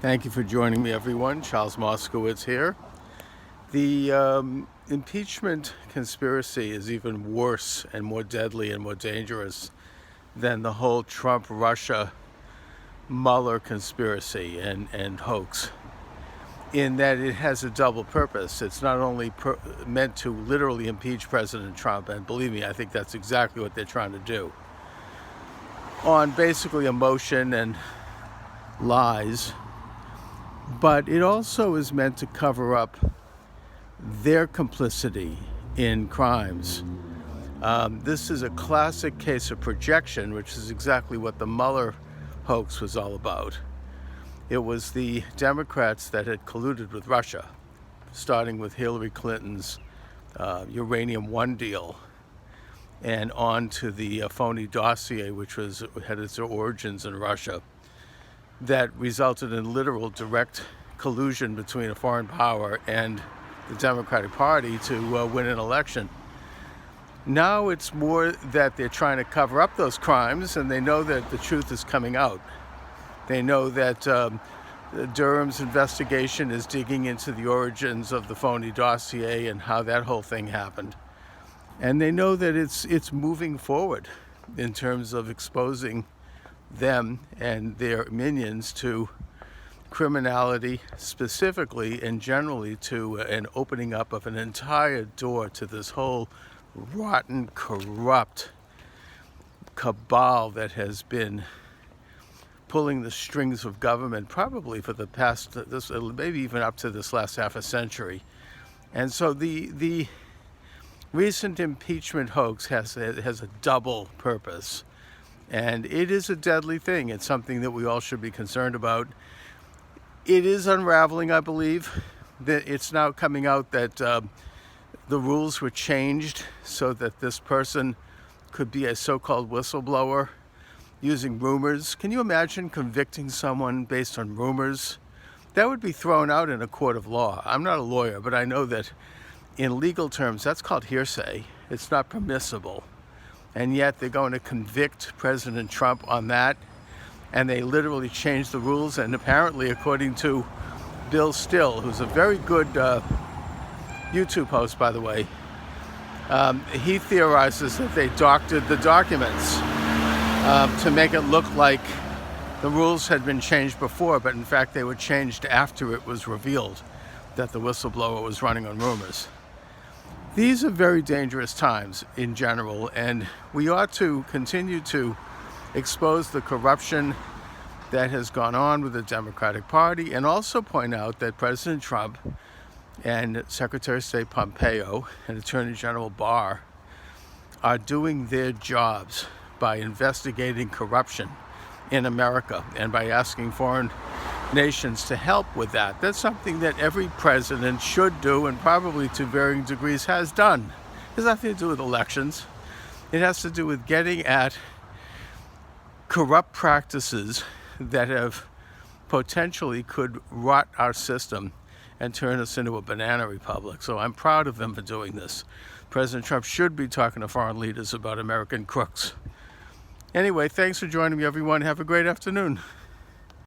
Thank you for joining me, everyone. Charles Moskowitz here. The impeachment conspiracy is even worse and more deadly and more dangerous than the whole Trump-Russia Mueller conspiracy and hoax, in that it has a double purpose. It's not only meant to literally impeach President Trump, and believe me, I think that's exactly what they're trying to do, on basically emotion and lies, but it also is meant to cover up their complicity in crimes. This is a classic case of projection, which is exactly what the Mueller hoax was all about. It was the Democrats that had colluded with Russia, starting with Hillary Clinton's Uranium One deal, and on to the phony dossier, which had its origins in Russia, that resulted in literal direct collusion between a foreign power and the Democratic Party to win an election. Now it's more that they're trying to cover up those crimes, and they know that the truth is coming out. They know that Durham's investigation is digging into the origins of the phony dossier and how that whole thing happened. And they know that it's moving forward in terms of exposing them and their minions to criminality specifically, and generally to an opening up of an entire door to this whole rotten, corrupt cabal that has been pulling the strings of government probably for the past, maybe even up to this last half a century. And so the recent impeachment hoax has a double purpose. And it is a deadly thing. It's something that we all should be concerned about. It is unraveling, I believe. That it's now coming out that the rules were changed so that this person could be a so-called whistleblower using rumors. Can you imagine convicting someone based on rumors? That would be thrown out in a court of law. I'm not a lawyer, but I know that in legal terms, that's called hearsay. It's not permissible. And yet they're going to convict President Trump on that, and they literally changed the rules. And apparently, according to Bill Still, who's a very good YouTube host, by the way, he theorizes that they doctored the documents to make it look like the rules had been changed before, but in fact they were changed after it was revealed that the whistleblower was running on rumors. These are very dangerous times in general, and we ought to continue to expose the corruption that has gone on with the Democratic Party, and also point out that President Trump and Secretary of State Pompeo and Attorney General Barr are doing their jobs by investigating corruption in America and by asking foreign nations to help with that. That's something that every president should do, and probably to varying degrees has done. It has nothing to do with elections. It has to do with getting at corrupt practices that have potentially could rot our system and turn us into a banana republic. So I'm proud of them for doing this. President Trump should be talking to foreign leaders about American crooks. Anyway, thanks for joining me, everyone. Have a great afternoon.